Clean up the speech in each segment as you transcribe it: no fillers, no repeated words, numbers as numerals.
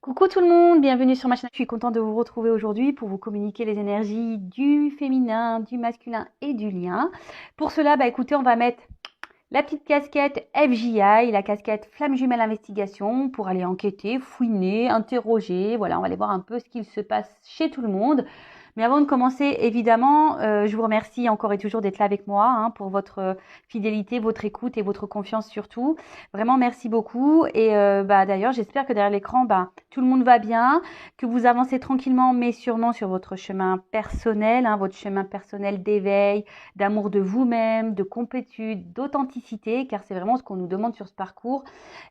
Coucou tout le monde, bienvenue sur ma chaîne. Je suis contente de vous retrouver aujourd'hui pour vous communiquer les énergies du féminin, du masculin et du lien. Pour cela, écoutez, on va mettre la petite casquette FJI, la casquette Flamme Jumelle Investigation pour aller enquêter, fouiner, interroger. Voilà, on va aller voir un peu ce qu'il se passe chez tout le monde. Mais avant de commencer, évidemment, je vous remercie encore et toujours d'être là avec moi pour votre fidélité, votre écoute et votre confiance surtout. Vraiment, merci beaucoup. Et d'ailleurs, j'espère que derrière l'écran, tout le monde va bien, que vous avancez tranquillement mais sûrement sur votre chemin personnel, votre chemin personnel d'éveil, d'amour de vous-même, de complétude, d'authenticité, car c'est vraiment ce qu'on nous demande sur ce parcours.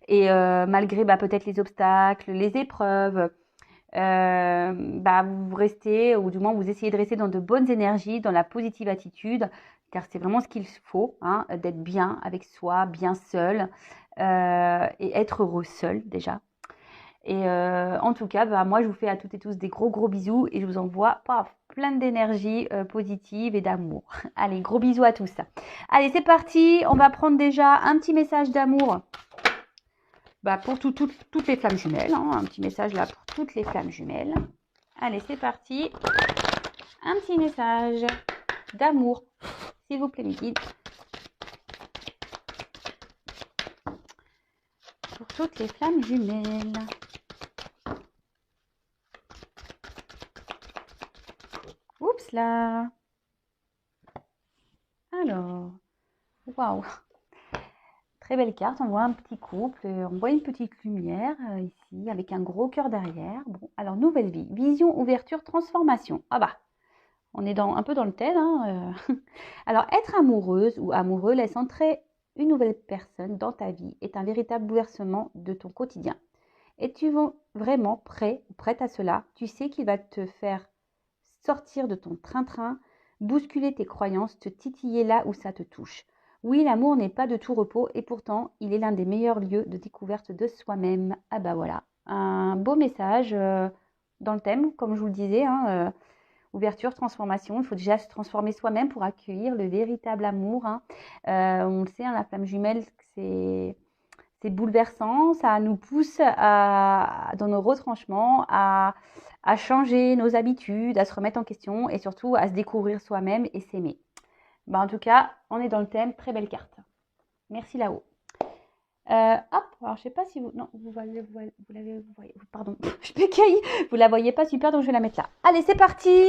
Et malgré peut-être les obstacles, les épreuves, vous restez, ou du moins vous essayez de rester dans de bonnes énergies, dans la positive attitude, car c'est vraiment ce qu'il faut, d'être bien avec soi, bien seul, et être heureux seul déjà. Et en tout cas, moi je vous fais à toutes et tous des gros bisous et je vous envoie plein d'énergie positive et d'amour. Allez, gros bisous à tous. Allez, c'est parti, on va prendre déjà un petit message d'amour pour toutes les flammes jumelles. Un petit message là pour toutes les flammes jumelles. Allez, c'est parti. Un petit message d'amour, s'il vous plaît, mes guides. Pour toutes les flammes jumelles. Oups là. Alors, waouh. Très belle carte, on voit un petit couple, on voit une petite lumière ici avec un gros cœur derrière. Bon, alors nouvelle vie, vision, ouverture, transformation. On est un peu dans le thème. Alors être amoureuse ou amoureux laisse entrer une nouvelle personne dans ta vie est un véritable bouleversement de ton quotidien. Es-tu vraiment prêt ou prête à cela? Tu sais qu'il va te faire sortir de ton train-train, bousculer tes croyances, te titiller là où ça te touche. Oui, l'amour n'est pas de tout repos et pourtant, il est l'un des meilleurs lieux de découverte de soi-même. Voilà, un beau message dans le thème, comme je vous le disais, ouverture, transformation. Il faut déjà se transformer soi-même pour accueillir le véritable amour. On le sait, la flamme jumelle, c'est bouleversant, ça nous pousse dans nos retranchements, à changer nos habitudes, à se remettre en question et surtout à se découvrir soi-même et s'aimer. En tout cas, on est dans le thème, très belle carte. Merci là-haut. Alors je sais pas si vous... Non, vous l'avez... Pardon, je bégaye. Vous la voyez pas super, donc je vais la mettre là. Allez, c'est parti.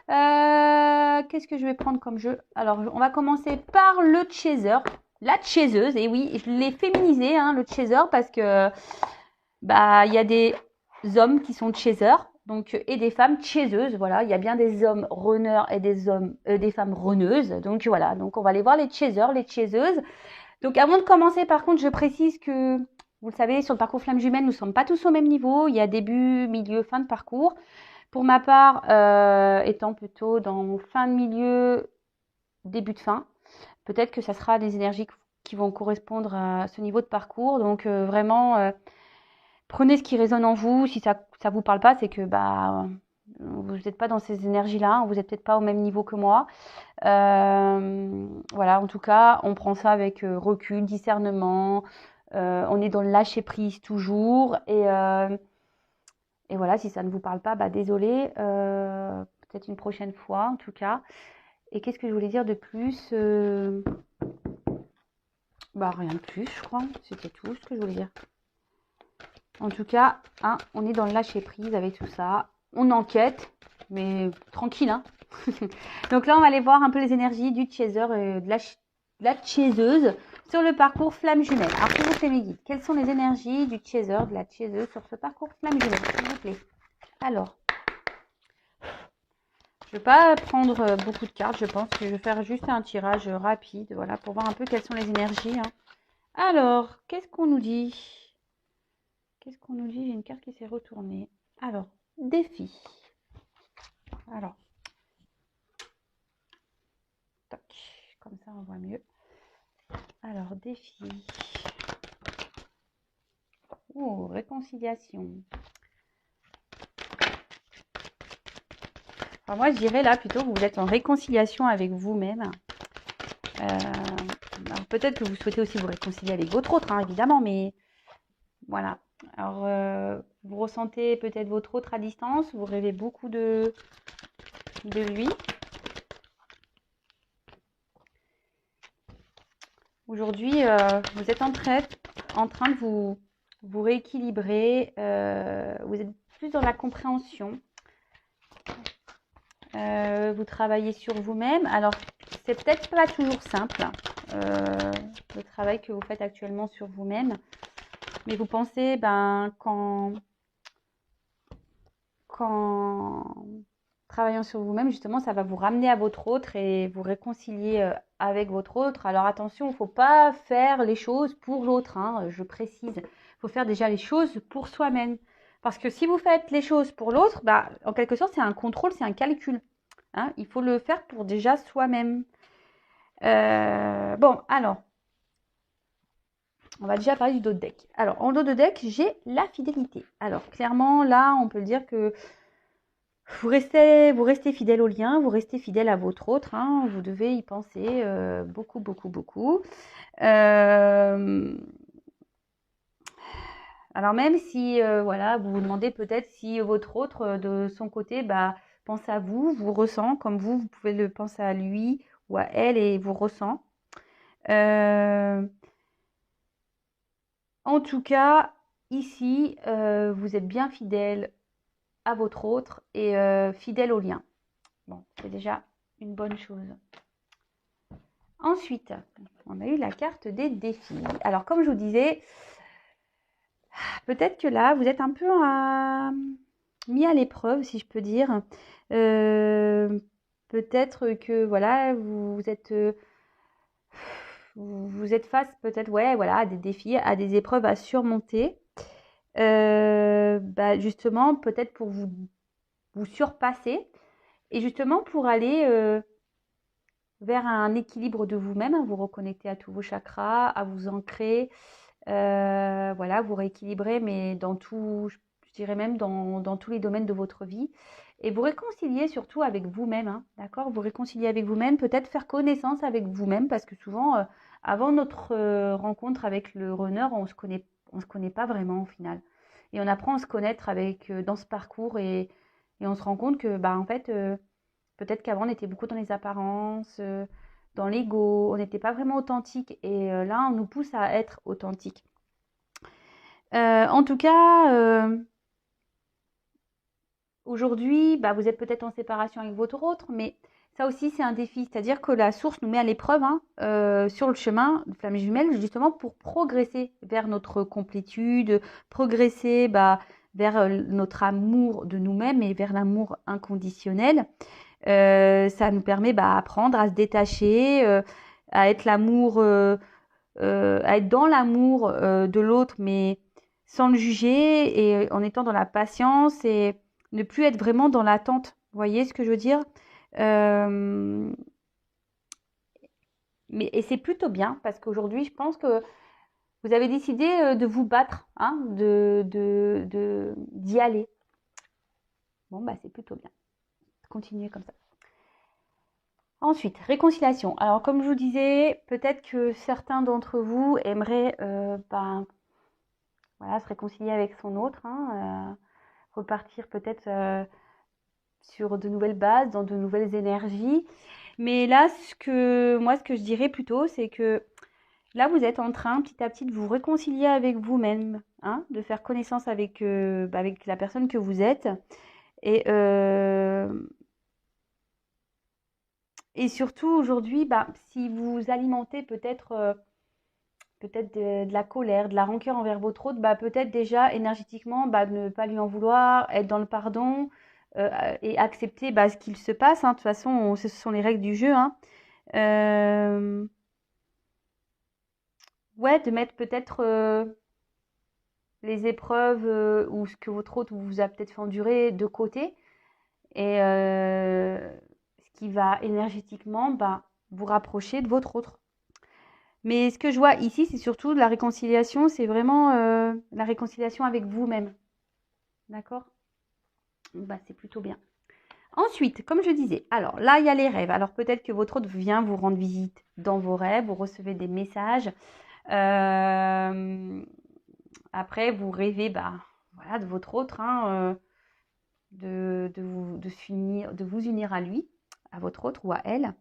Qu'est-ce que je vais prendre comme jeu? Alors, on va commencer par le chaser. La chaiseuse, et oui, je l'ai féminisé, le chaser, parce que il y a des hommes qui sont chasers, donc et des femmes chaiseuses. Voilà, il y a bien des hommes runners et des femmes runneuses. Donc voilà, donc on va aller voir les chasers, les chaiseuses. Donc avant de commencer, par contre, je précise que vous le savez, sur le parcours flamme jumelle, nous ne sommes pas tous au même niveau. Il y a début, milieu, fin de parcours. Pour ma part, étant plutôt dans fin de milieu, début de fin, peut-être que ça sera des énergies qui vont correspondre à ce niveau de parcours. Donc vraiment, prenez ce qui résonne en vous. Si ça ne vous parle pas, c'est que vous n'êtes pas dans ces énergies-là. Vous n'êtes peut-être pas au même niveau que moi. Voilà, en tout cas, on prend ça avec recul, discernement. On est dans le lâcher-prise toujours. Et voilà, si ça ne vous parle pas, désolé. Peut-être une prochaine fois, en tout cas. Et qu'est-ce que je voulais dire de plus? Rien de plus, je crois. C'était tout ce que je voulais dire. En tout cas, on est dans le lâcher-prise avec tout ça. On enquête, mais tranquille. Donc là, on va aller voir un peu les énergies du chaser et de la chaiseuse sur le parcours flamme jumelle. Alors, s'il vous plaît, mes guides, quelles sont les énergies du chaser, de la chaiseuse sur ce parcours flamme jumelle, s'il vous plaît? Alors, je ne vais pas prendre beaucoup de cartes, je pense que je vais faire juste un tirage rapide, voilà, pour voir un peu quelles sont les énergies. Alors, qu'est-ce qu'on nous dit? Qu'est-ce qu'on nous dit? J'ai une carte qui s'est retournée. Alors, défi. Alors, toc, comme ça on voit mieux. Alors, défi. Oh, réconciliation. Alors moi, je dirais là plutôt que vous êtes en réconciliation avec vous-même. Peut-être que vous souhaitez aussi vous réconcilier avec votre autre, évidemment, mais voilà. Alors, vous ressentez peut-être votre autre à distance, vous rêvez beaucoup de lui. Aujourd'hui, vous êtes en train de vous rééquilibrer, vous êtes plus dans la compréhension. Vous travaillez sur vous-même. Alors, c'est peut-être pas toujours simple, le travail que vous faites actuellement sur vous-même. Mais vous pensez, qu'en travaillant sur vous-même, justement, ça va vous ramener à votre autre et vous réconcilier avec votre autre. Alors, attention, il ne faut pas faire les choses pour l'autre, hein, je précise. Il faut faire déjà les choses pour soi-même. Parce que si vous faites les choses pour l'autre, en quelque sorte, c'est un contrôle, c'est un calcul. Hein, il faut le faire pour déjà soi-même. Bon, alors, on va déjà parler du dos de deck. Alors, en dos de deck, j'ai la fidélité. Alors, clairement, là, on peut dire que vous restez fidèle au lien, vous restez fidèle à votre autre. Hein, vous devez y penser beaucoup, beaucoup, beaucoup. Alors, même si, voilà, vous vous demandez peut-être si votre autre, de son côté, pense à vous, vous ressent comme vous pouvez le penser à lui ou à elle et vous ressent. En tout cas, ici, vous êtes bien fidèle à votre autre et fidèle au lien. Bon, c'est déjà une bonne chose. Ensuite, on a eu la carte des défis. Alors, comme je vous disais, peut-être que là, vous êtes un peu mis à l'épreuve, si je peux dire. Peut-être que, voilà, vous êtes face peut-être, ouais, voilà, à des défis, à des épreuves à surmonter. Justement, peut-être pour vous surpasser et justement pour aller vers un équilibre de vous-même, à vous reconnecter à tous vos chakras, à vous ancrer, voilà, vous rééquilibrer, mais dans tout, je dirais même dans tous les domaines de votre vie. Et vous réconcilier surtout avec vous-même, hein, d'accord? Vous réconcilier avec vous-même, peut-être faire connaissance avec vous-même, parce que souvent, avant notre rencontre avec le runner, on se connaît pas vraiment au final. Et on apprend à se connaître avec dans ce parcours et on se rend compte que, en fait, peut-être qu'avant, on était beaucoup dans les apparences, dans l'ego, on n'était pas vraiment authentique. Et là, on nous pousse à être authentique. En tout cas, aujourd'hui, vous êtes peut-être en séparation avec votre autre, mais ça aussi, c'est un défi. C'est-à-dire que la source nous met à l'épreuve sur le chemin de flamme jumelle, justement pour progresser vers notre complétude, progresser vers notre amour de nous-mêmes et vers l'amour inconditionnel. Ça nous permet d'apprendre à se détacher, à être à être dans l'amour de l'autre, mais sans le juger et en étant dans la patience et ne plus être vraiment dans l'attente. Vous voyez ce que je veux dire? Et c'est plutôt bien parce qu'aujourd'hui, je pense que vous avez décidé de vous battre, hein, d'y aller. Bon, c'est plutôt bien. Continuez comme ça. Ensuite, réconciliation. Alors, comme je vous disais, peut-être que certains d'entre vous aimeraient voilà, se réconcilier avec son autre, hein, repartir peut-être sur de nouvelles bases, dans de nouvelles énergies. Mais là, ce que je dirais plutôt, c'est que là, vous êtes en train, petit à petit, de vous réconcilier avec vous-même, hein, de faire connaissance avec la personne que vous êtes. Et surtout, aujourd'hui, si vous alimentez peut-être de la colère, de la rancœur envers votre autre, peut-être déjà énergétiquement, ne pas lui en vouloir, être dans le pardon et accepter ce qu'il se passe. Hein. De toute façon, ce sont les règles du jeu. Hein. Ouais, de mettre peut-être les épreuves ou ce que votre autre vous a peut-être fait endurer de côté. Et ce qui va énergétiquement vous rapprocher de votre autre. Mais ce que je vois ici, c'est surtout de la réconciliation, c'est vraiment la réconciliation avec vous-même. D'accord? C'est plutôt bien. Ensuite, comme je disais, alors là, il y a les rêves. Alors peut-être que votre autre vient vous rendre visite dans vos rêves, vous recevez des messages. Après, vous rêvez, voilà, de votre autre, hein, de vous unir à lui, à votre autre ou à elle.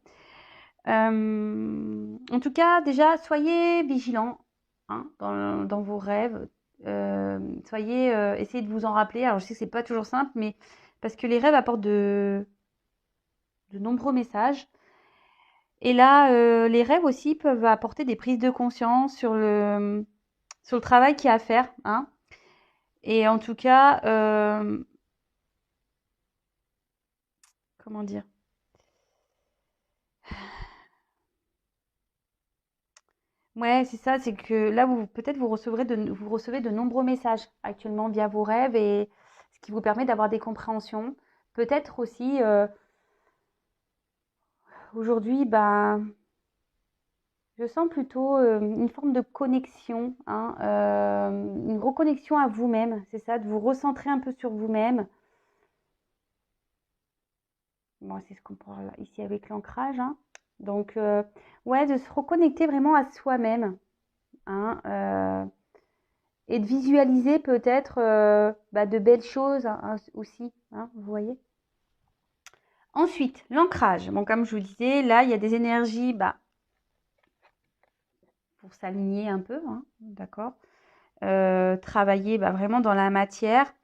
En tout cas, déjà, soyez vigilants, hein, dans vos rêves. Essayez de vous en rappeler. Alors, je sais que c'est pas toujours simple, mais parce que les rêves apportent de nombreux messages. Et là, les rêves aussi peuvent apporter des prises de conscience sur le travail qu'il y a à faire, hein. Et en tout cas, comment dire? Ouais, c'est ça, c'est que là, peut-être vous recevez de nombreux messages actuellement via vos rêves et ce qui vous permet d'avoir des compréhensions. Peut-être aussi, aujourd'hui, ben, je sens plutôt une forme de connexion, hein, une reconnexion à vous-même, c'est ça, de vous recentrer un peu sur vous-même. Bon, c'est ce qu'on parle ici avec l'ancrage, hein. Donc, ouais, de se reconnecter vraiment à soi-même, hein, et de visualiser peut-être bah, de belles choses, hein, aussi, hein, vous voyez. Ensuite, l'ancrage. Bon, comme je vous disais, là, il y a des énergies bah, pour s'aligner un peu, hein, d'accord. Travailler bah, vraiment dans la matière.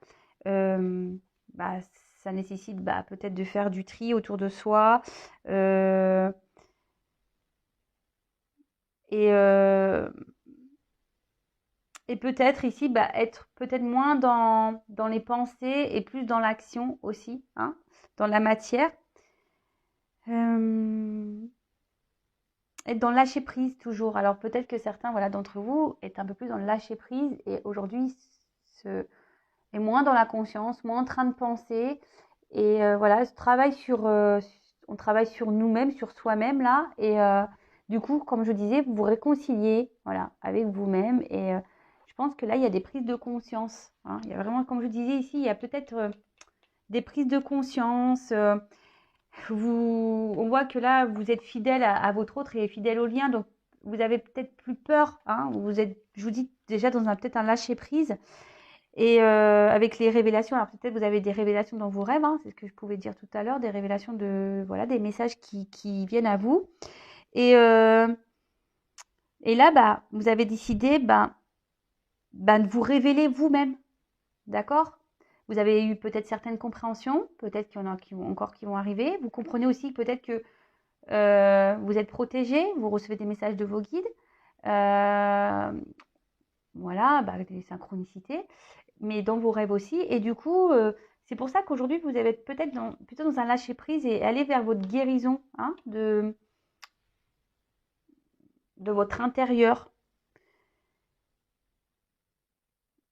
Euh, bah, ça nécessite bah, peut-être de faire du tri autour de soi. Euh, et, euh, et peut-être ici, bah, être peut-être moins dans les pensées et plus dans l'action aussi, hein, dans la matière. Euh, être dans le lâcher prise toujours. Alors peut-être que certains voilà, d'entre vous est un peu plus dans le lâcher prise et aujourd'hui est moins dans la conscience, moins en train de penser. Et voilà, on travaille sur nous-mêmes, sur soi-même là. Et du coup, comme je disais, vous vous réconciliez voilà, avec vous-même. Et je pense que là, il y a des prises de conscience, hein. Il y a vraiment, comme je disais ici, il y a peut-être des prises de conscience. On voit que là, vous êtes fidèle à votre autre et fidèle au lien. Donc, vous avez peut-être plus peur, hein. Vous êtes, je vous dis, déjà dans peut-être un lâcher-prise. Et avec les révélations, alors peut-être vous avez des révélations dans vos rêves, hein, c'est ce que je pouvais dire tout à l'heure, des révélations voilà, des messages qui viennent à vous. Et, euh, et là, bah, vous avez décidé de vous révéler vous-même, d'accord. Vous avez eu peut-être certaines compréhensions, peut-être qu'il y en a qui vont arriver. Vous comprenez aussi peut-être que vous êtes protégé, vous recevez des messages de vos guides. Euh, voilà, bah, des synchronicités, mais dans vos rêves aussi. Et du coup, c'est pour ça qu'aujourd'hui, vous allez être peut-être plutôt dans un lâcher-prise et aller vers votre guérison, hein, de votre intérieur.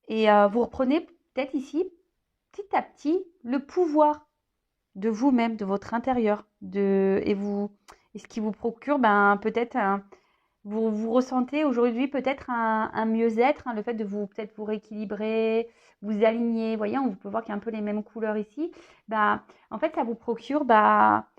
Et vous reprenez peut-être ici, petit à petit, le pouvoir de vous-même, de votre intérieur. Et ce qui vous procure ben, peut-être vous ressentez aujourd'hui peut-être un mieux-être, hein, le fait de peut-être vous rééquilibrer, vous aligner. Vous voyez, on peut voir qu'il y a un peu les mêmes couleurs ici. Bah, en fait, ça vous procure, bah,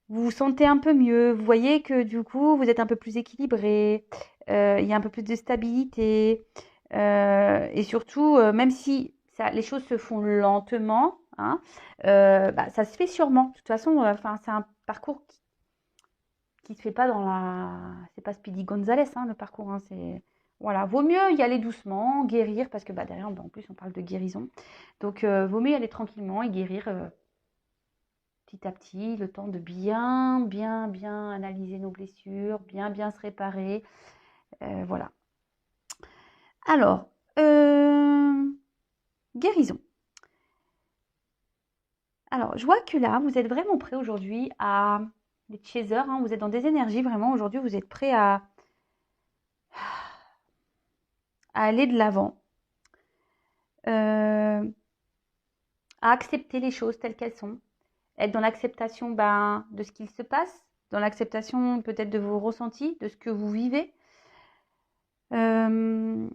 vous vous sentez un peu mieux. Vous voyez que du coup, vous êtes un peu plus équilibré. Il y a un peu plus de stabilité. Et surtout, même si les choses se font lentement, hein, bah, ça se fait sûrement. De toute façon, enfin, c'est un parcours qui se fait pas c'est pas Speedy Gonzalez, hein, le parcours, hein, c'est, voilà, vaut mieux y aller doucement, guérir, parce que bah, derrière, bah, en plus, on parle de guérison. Donc, vaut mieux y aller tranquillement et guérir petit à petit, le temps de bien, bien, bien analyser nos blessures, bien, bien se réparer. Voilà. Alors, guérison. Alors, je vois que là, vous êtes vraiment prêt aujourd'hui les chasers, hein, vous êtes dans des énergies, vraiment, aujourd'hui, vous êtes prêt à aller de l'avant, à accepter les choses telles qu'elles sont, être dans l'acceptation ben, de ce qu'il se passe, dans l'acceptation peut-être de vos ressentis, de ce que vous vivez. Euh,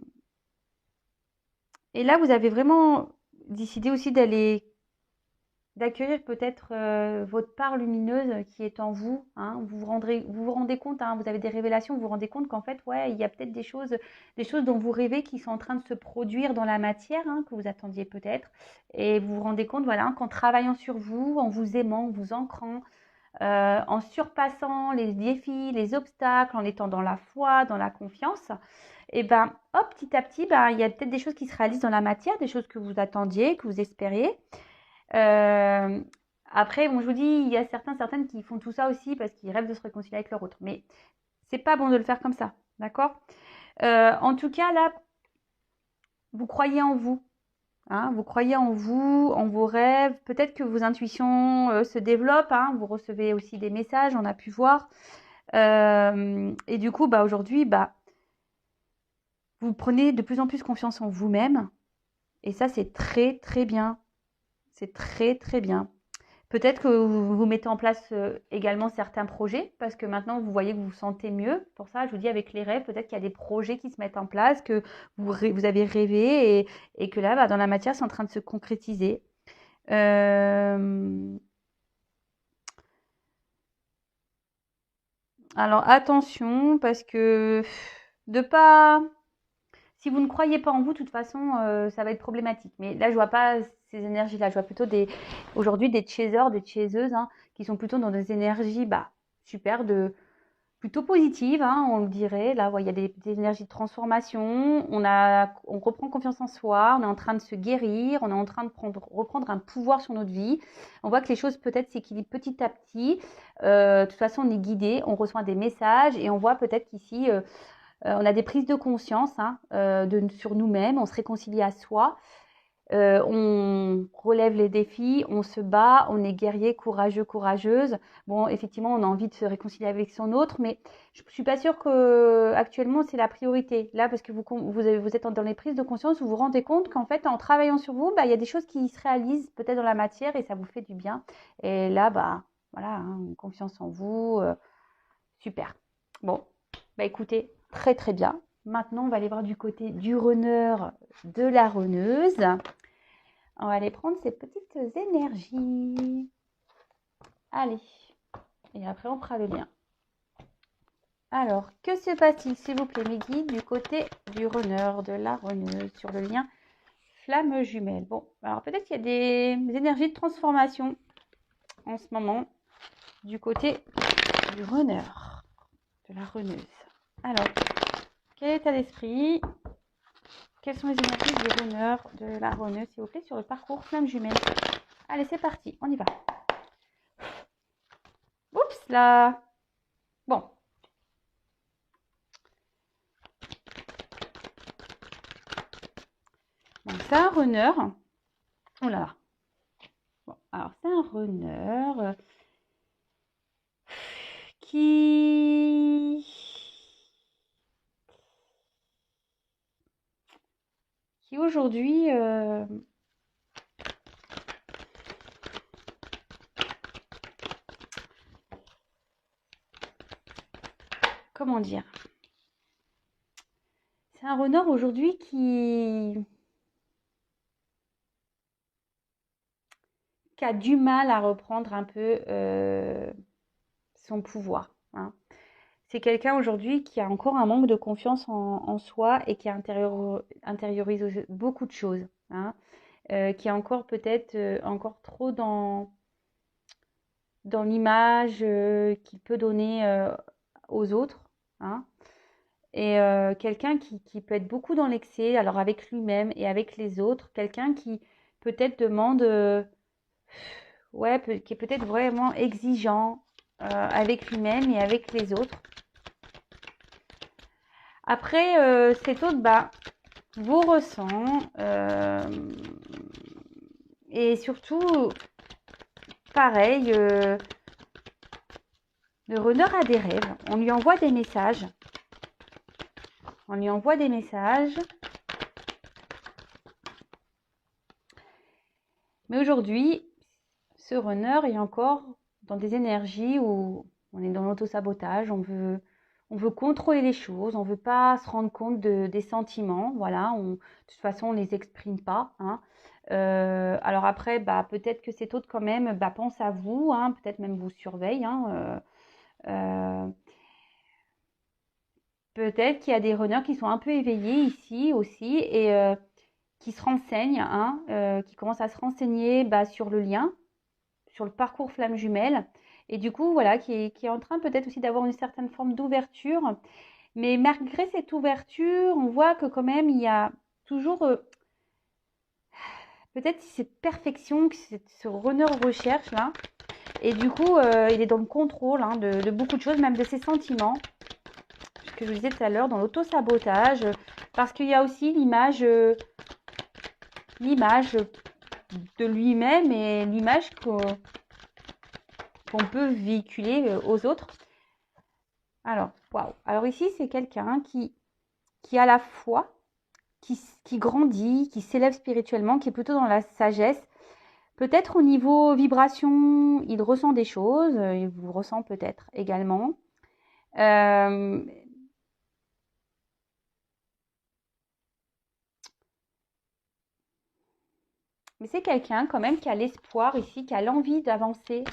et là, vous avez vraiment décidé aussi d'aller d'accueillir peut-être votre part lumineuse qui est en vous. Hein. Vous vous rendez compte, hein, vous avez des révélations, vous vous rendez compte qu'en fait, ouais, il y a peut-être des choses dont vous rêvez qui sont en train de se produire dans la matière, hein, que vous attendiez peut-être. Et vous vous rendez compte, voilà, qu'en travaillant sur vous, en vous aimant, en vous ancrant, en surpassant les défis, les obstacles, en étant dans la foi, dans la confiance, et ben, hop, petit à petit, ben, il y a peut-être des choses qui se réalisent dans la matière, des choses que vous attendiez, que vous espériez. Euh, Après, bon, je vous dis, il y a certaines qui font tout ça aussi parce qu'ils rêvent de se réconcilier avec leur autre. Mais c'est pas bon de le faire comme ça, d'accord? En tout cas, là, vous croyez en vous. Hein, vous croyez en vous, en vos rêves. Peut-être que vos intuitions se développent. Hein, vous recevez aussi des messages, on a pu voir. Et du coup, bah, aujourd'hui, bah, vous prenez de plus en plus confiance en vous-même. Et ça, c'est très, très bien. C'est très, très bien. Peut-être que vous mettez en place également certains projets parce que maintenant vous voyez que vous vous sentez mieux. Pour ça, je vous dis avec les rêves, peut-être qu'il y a des projets qui se mettent en place, que vous avez rêvé et que là, bah, dans la matière, c'est en train de se concrétiser. Euh, alors attention parce que de pas si vous ne croyez pas en vous, de toute façon, ça va être problématique. Mais là, je vois pas ces énergies-là. Je vois plutôt aujourd'hui des chasers, des chaseuses, hein, qui sont plutôt dans des énergies, bah, super, plutôt positives, hein, on le dirait. Là, il y a des énergies de transformation. On reprend confiance en soi. On est en train de se guérir. On est en train de reprendre un pouvoir sur notre vie. On voit que les choses peut-être s'équilibrent petit à petit. De toute façon, on est guidé. On reçoit des messages et on voit peut-être qu'ici, on a des prises de conscience, hein, sur nous-mêmes, on se réconcilie à soi, on relève les défis, on se bat, on est guerrier, courageux, courageuse. Bon, effectivement, on a envie de se réconcilier avec son autre, mais je ne suis pas sûre que actuellement c'est la priorité. Là, parce que vous êtes dans les prises de conscience, vous vous rendez compte qu'en fait, en travaillant sur vous, bah, il y a des choses qui se réalisent peut-être dans la matière et ça vous fait du bien. Et là, bah, voilà, hein, confiance en vous, super. Bon, bah écoutez, très très bien. Maintenant, on va aller voir du côté du runner, de la runneuse. On va aller prendre ces petites énergies. Allez, et après on fera le lien. Alors, que se passe-t-il, s'il vous plaît, mes guides, du côté du runner, de la runneuse, sur le lien flamme jumelle? Bon, alors peut-être qu'il y a des énergies de transformation en ce moment du côté du runner, de la runneuse. Alors, quel état d'esprit? Quelles sont les énergies du runner, de la runneuse, s'il vous plaît, sur le parcours flamme jumelle? Allez, c'est parti, on y va. Oups là. Bon. Donc, c'est un runner. Oh là là. Bon, alors, c'est un runner qui aujourd'hui comment dire? C'est un runner aujourd'hui qui a du mal à reprendre un peu son pouvoir. Hein. C'est quelqu'un aujourd'hui qui a encore un manque de confiance en soi et qui intériorise beaucoup de choses. Hein. Qui est encore peut-être encore trop dans l'image qu'il peut donner aux autres. Hein. Et quelqu'un qui peut être beaucoup dans l'excès, alors avec lui-même et avec les autres. Quelqu'un qui peut-être demande, ouais, qui est peut-être vraiment exigeant avec lui-même et avec les autres. Après, cet autre, bah, vous ressent et surtout, pareil, le runner a des rêves. On lui envoie des messages. On lui envoie des messages. Mais aujourd'hui, ce runner est encore dans des énergies où on est dans l'auto-sabotage. on veut contrôler les choses, on veut pas se rendre compte des sentiments, voilà, de toute façon, on les exprime pas, hein. Alors après, bah, peut-être que cet autre quand même, bah, pense à vous, hein, peut-être même vous surveille, hein, euh, peut-être qu'il y a des runners qui sont un peu éveillés ici aussi et qui se renseignent, hein, qui commencent à se renseigner bah, sur le lien, sur le parcours flamme jumelle. Et du coup, voilà, qui est en train peut-être aussi d'avoir une certaine forme d'ouverture. Mais malgré cette ouverture, on voit que quand même, il y a toujours peut-être cette perfection que ce runner recherche là. Et du coup, il est dans le contrôle hein, de beaucoup de choses, même de ses sentiments. Ce que je vous disais tout à l'heure, dans l'auto-sabotage. Parce qu'il y a aussi l'image de lui-même et l'image qu'on peut véhiculer aux autres. Alors, waouh. Alors ici, c'est quelqu'un qui a la foi, qui grandit, qui s'élève spirituellement, qui est plutôt dans la sagesse. Peut-être au niveau vibration, il ressent des choses, il vous ressent peut-être également. Mais c'est quelqu'un quand même qui a l'espoir ici, qui a l'envie d'avancer.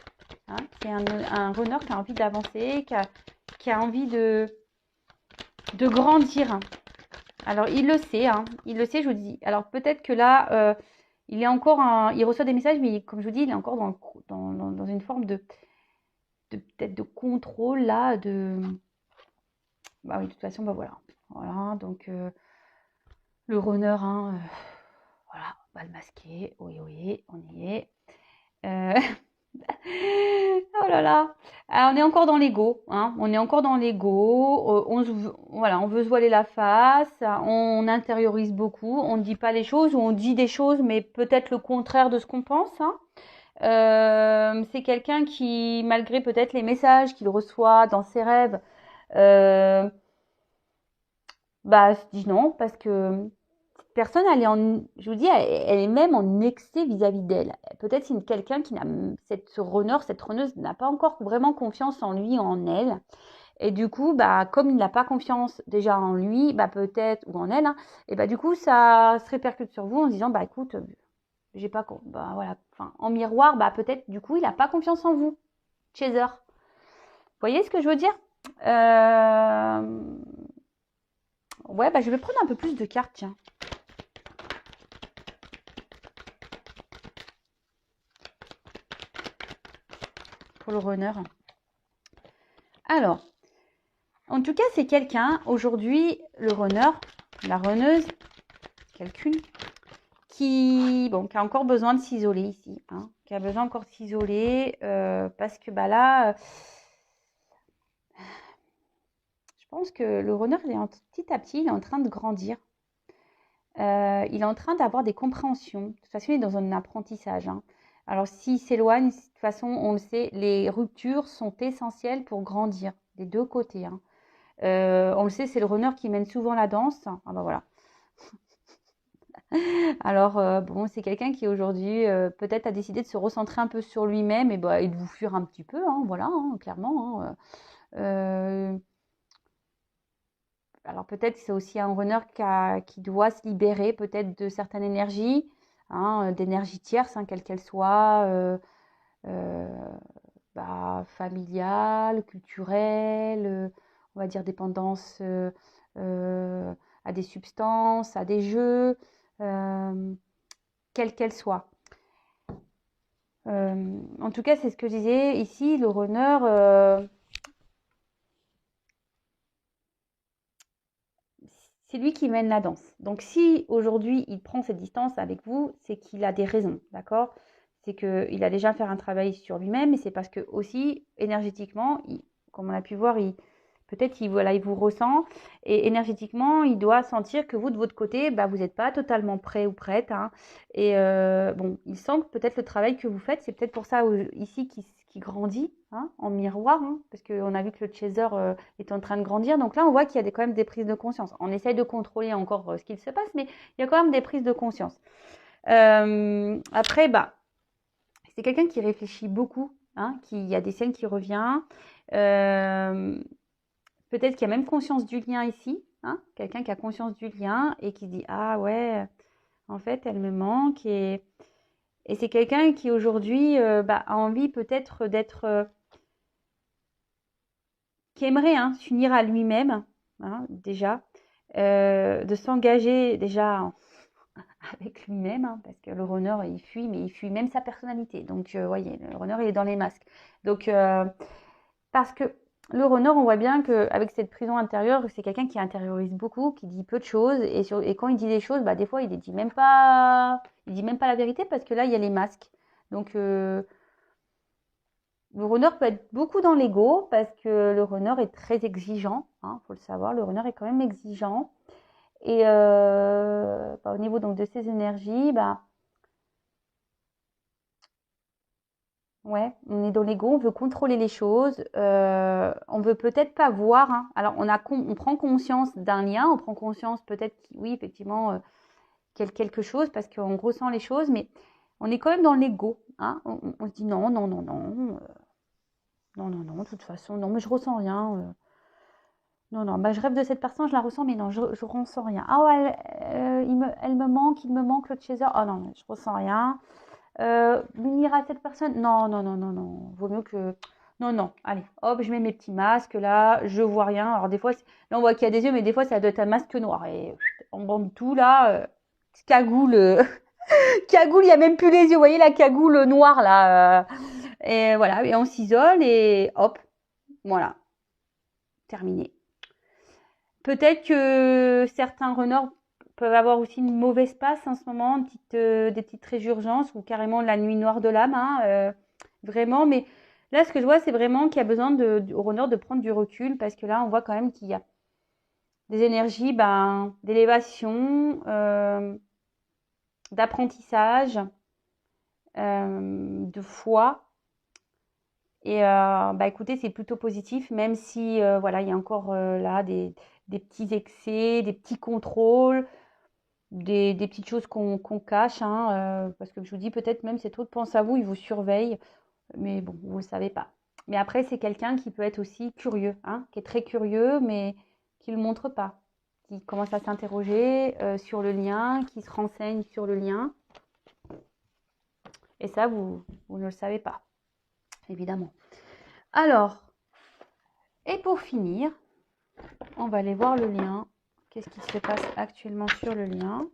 Hein. C'est un runner qui a envie d'avancer, qui a envie de grandir. Alors, il le sait, hein, il le sait, je vous dis. Alors, peut-être que là, il est encore il reçoit des messages, mais comme je vous dis, il est encore dans une forme peut-être de contrôle, là, Bah oui, de toute façon, bah voilà. Voilà, donc le runner, hein, voilà, on va le masquer. Oui, oui, on y est. Euh, Oh là là. Ah, on est encore dans l'ego, hein. On est encore dans l'ego. Voilà, on veut se voiler la face. On intériorise beaucoup. On ne dit pas les choses ou on dit des choses, mais peut-être le contraire de ce qu'on pense, hein. C'est quelqu'un qui, malgré peut-être les messages qu'il reçoit dans ses rêves, euh, bah, se dit non parce que cette personne, je vous dis, elle est même en excès vis-à-vis d'elle. Peut-être c'est quelqu'un qui n'a, ce runner, cette runneuse n'a pas encore vraiment confiance en lui, en elle. Et du coup, bah, comme il n'a pas confiance déjà en lui, bah, peut-être, ou en elle, hein, et bah, du coup, ça se répercute sur vous en disant, bah, écoute, j'ai pas, bah, voilà, enfin, en miroir, bah, peut-être, du coup, il n'a pas confiance en vous. Chaser. Vous voyez ce que je veux dire? Ouais, bah, je vais prendre un peu plus de cartes, tiens. Pour le runner. Alors, en tout cas, c'est quelqu'un, aujourd'hui, le runner, la runneuse, quelqu'une, qui a encore besoin de s'isoler ici, hein, qui a besoin encore de s'isoler, parce que bah là, je pense que le runner, petit à petit, il est en train de grandir. Il est en train d'avoir des compréhensions. De toute façon, il est dans un apprentissage, hein. Alors, s'il s'éloigne, de toute façon, on le sait, les ruptures sont essentielles pour grandir, des deux côtés, hein. On le sait, c'est le runner qui mène souvent la danse. Ah bah voilà. Alors, bon, c'est quelqu'un qui aujourd'hui peut-être a décidé de se recentrer un peu sur lui-même et, bah, et de vous fuir un petit peu, hein, voilà, hein, clairement. Hein. Alors peut-être c'est aussi un runner qui doit se libérer peut-être de certaines énergies, hein, d'énergie tierce, hein, quelle qu'elle soit, euh, bah, familiale, culturelle, on va dire dépendance euh, à des substances, à des jeux, euh, quelle qu'elle soit. En tout cas, c'est ce que je disais ici, le runner, c'est lui qui mène la danse. Donc si aujourd'hui il prend cette distance avec vous, c'est qu'il a des raisons, d'accord? C'est qu'il a déjà fait un travail sur lui-même, mais c'est parce que aussi énergétiquement, comme on a pu voir, peut-être voilà, il vous ressent et énergétiquement, il doit sentir que vous de votre côté, bah, vous n'êtes pas totalement prêt ou prête, hein. Et bon, il sent que peut-être le travail que vous faites, c'est peut-être pour ça ici qui grandit, hein, en miroir, hein, parce qu'on a vu que le chaser est en train de grandir. Donc là, on voit qu'il y a quand même des prises de conscience. On essaye de contrôler encore ce qu'il se passe, mais il y a quand même des prises de conscience. Après, bah, c'est quelqu'un qui réfléchit beaucoup, hein, il y a des scènes qui reviennent. Peut-être qu'il y a même conscience du lien ici, hein, quelqu'un qui a conscience du lien et qui se dit, ah ouais, en fait, elle me manque. Et c'est quelqu'un qui aujourd'hui a envie peut-être d'être, qui aimerait s'unir à lui-même, déjà, de s'engager déjà avec lui-même, parce que le runner, il fuit, mais il fuit même sa personnalité. Donc, voyez, le runner, il est dans les masques. Donc, parce que le runner, on voit bien qu'avec cette prison intérieure, c'est quelqu'un qui intériorise beaucoup, qui dit peu de choses, et quand il dit des choses, des fois, il dit même pas la vérité, parce que là, il y a les masques. Donc, le runner peut être beaucoup dans l'ego, parce que le runner est très exigeant, faut le savoir, le runner est quand même exigeant. Et au niveau donc de ses énergies, ouais, on est dans l'ego, on veut contrôler les choses, on veut peut-être pas voir. Alors on prend conscience d'un lien, on prend conscience peut-être, oui, effectivement, quelque chose parce qu'on ressent les choses, mais on est quand même dans l'ego. On se dit non, non, non, non, non, non, non, de toute façon, non, mais je ressens rien. Non, non, je rêve de cette personne, je la ressens, mais non, je ressens rien. Ah ouais, elle me manque, il me manque l'autre chez elle. Oh non, je ressens rien. L'unir à cette personne, non, non, non, non, non, vaut mieux que... Non, non, allez, hop, je mets mes petits masques, là, je vois rien. Alors des fois, là on voit qu'il y a des yeux, mais des fois ça doit être un masque noir. Et on bande tout, là, cagoule, cagoule, il n'y a même plus les yeux, vous voyez la cagoule noire, là. Et voilà, et on s'isole, et hop, voilà, terminé. Peut-être que certains runners peuvent avoir aussi une mauvaise passe en ce moment, des petites résurgences ou carrément la nuit noire de l'âme, vraiment. Mais là, ce que je vois, c'est vraiment qu'il y a besoin au runner de prendre du recul parce que là, on voit quand même qu'il y a des énergies d'élévation, d'apprentissage, de foi. Et écoutez, c'est plutôt positif, même si voilà, il y a encore là des petits excès, des petits contrôles, des petites choses qu'on cache, parce que je vous dis, peut-être même c'est trop de pense à vous, il vous surveille, mais bon, vous ne le savez pas. Mais après, c'est quelqu'un qui peut être aussi curieux, qui est très curieux, mais qui ne le montre pas, qui commence à s'interroger sur le lien, qui se renseigne sur le lien. Et ça, vous ne le savez pas, évidemment. Alors, et pour finir, on va aller voir le lien. Qu'est-ce qui se passe actuellement sur le lien?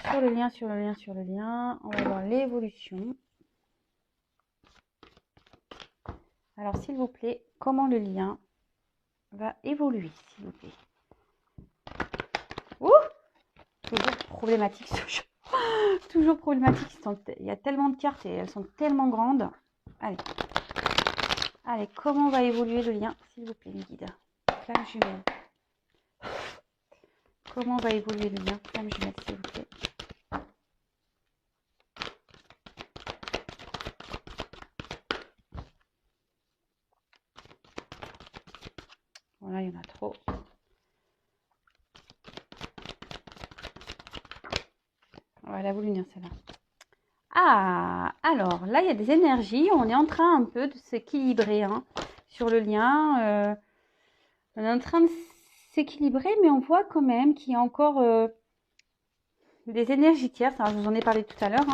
Sur le lien, sur le lien, sur le lien. On va voir l'évolution. Alors, s'il vous plaît, comment le lien va évoluer, s'il vous plaît? Ouh! Toujours problématique ce jeu. Toujours problématique. Il y a tellement de cartes et elles sont tellement grandes. Allez. Allez, comment va évoluer le lien, s'il vous plaît, mes guides? Flamme jumelle. Comment va évoluer le lien? Flamme jumelle, s'il vous plaît. Voilà, il y en a trop. Voilà, vous l'unir celle-là. Ah, alors là, il y a des énergies. On est en train un peu de s'équilibrer sur le lien. On est en train de s'équilibrer, mais on voit quand même qu'il y a encore des énergies tierces. Alors, je vous en ai parlé tout à l'heure.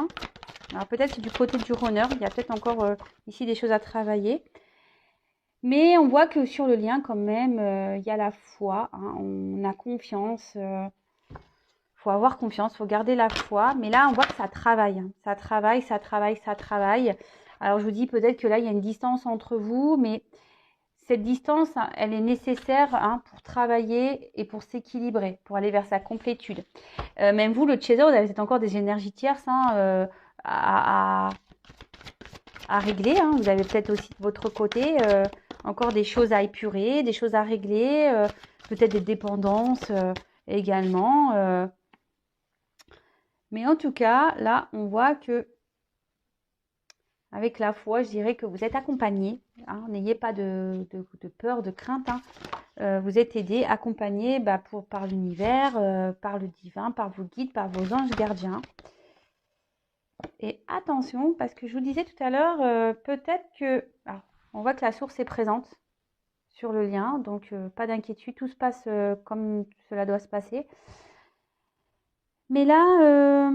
Alors, peut-être c'est du côté du runner. Il y a peut-être encore ici des choses à travailler. Mais on voit que sur le lien, quand même, il y a la foi. On a confiance. Faut avoir confiance, faut garder la foi. Mais là, on voit que ça travaille. Ça travaille, ça travaille, ça travaille. Alors, je vous dis peut-être que là, il y a une distance entre vous, mais cette distance, elle est nécessaire pour travailler et pour s'équilibrer, pour aller vers sa complétude. Même vous, le chaser, vous avez peut-être encore des énergies tierces à régler. Vous avez peut-être aussi de votre côté encore des choses à épurer, des choses à régler, peut-être des dépendances également. Mais en tout cas, là, on voit que avec la foi, je dirais que vous êtes accompagné. N'ayez pas de peur, de crainte. Vous êtes aidé, accompagné par l'univers, par le divin, par vos guides, par vos anges gardiens. Et attention, parce que je vous disais tout à l'heure, peut-être que... Alors, on voit que la source est présente sur le lien, donc pas d'inquiétude, tout se passe comme cela doit se passer. Mais là,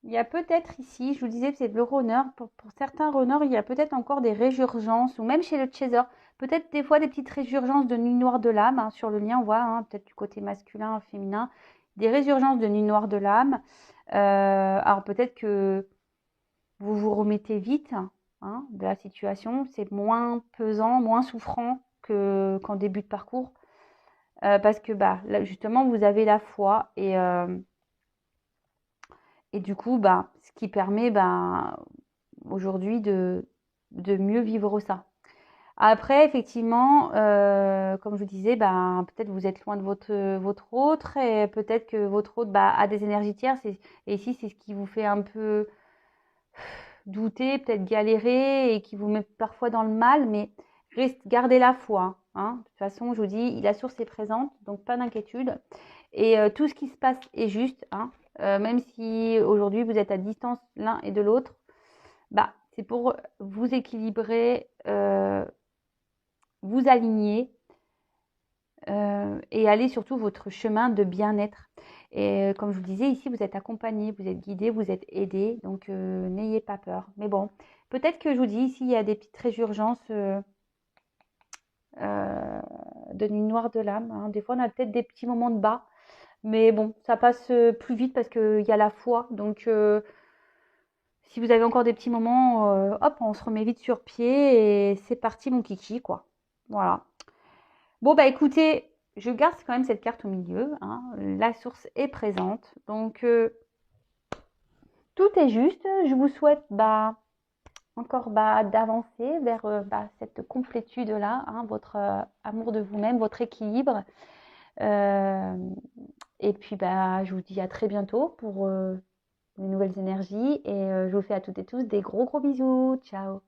il y a peut-être ici, je vous disais que c'est le runner, pour certains runners, il y a peut-être encore des résurgences, ou même chez le chaser, peut-être des fois des petites résurgences de nuit noire de l'âme, hein, sur le lien on voit, hein, peut-être du côté masculin, féminin, des résurgences de nuit noire de l'âme. Alors peut-être que vous vous remettez vite, hein, de la situation, c'est moins pesant, moins souffrant qu'en début de parcours, parce que bah, là, justement vous avez la foi et du coup bah, ce qui permet bah, aujourd'hui de mieux vivre ça. Après, effectivement, comme je vous disais, bah, peut-être vous êtes loin de votre autre et peut-être que votre autre bah, a des énergies tierces et ici c'est ce qui vous fait un peu douter, peut-être galérer et qui vous met parfois dans le mal, mais gardez la foi. Hein. De toute façon, je vous dis, la source est présente, donc pas d'inquiétude. Et tout ce qui se passe est juste, hein. Même si aujourd'hui vous êtes à distance l'un et de l'autre, bah, c'est pour vous équilibrer, vous aligner et aller surtout votre chemin de bien-être. Et comme je vous disais, ici, vous êtes accompagné, vous êtes guidé, vous êtes aidé, donc n'ayez pas peur. Mais bon, peut-être que je vous dis, ici, il y a des petites résurgences de nuit noire de l'âme. Hein. Des fois, on a peut-être des petits moments de bas, mais bon, ça passe plus vite parce qu'il y a la foi. Donc, si vous avez encore des petits moments, hop, on se remet vite sur pied et c'est parti, mon kiki, quoi. Voilà. Bon, bah écoutez, je garde quand même cette carte au milieu. Hein. La source est présente. Donc, tout est juste. Je vous souhaite bah, encore bah, d'avancer vers bah, cette complétude-là, hein, votre amour de vous-même, votre équilibre. Et puis, bah, je vous dis à très bientôt pour de nouvelles énergies. Et je vous fais à toutes et tous des gros bisous. Ciao!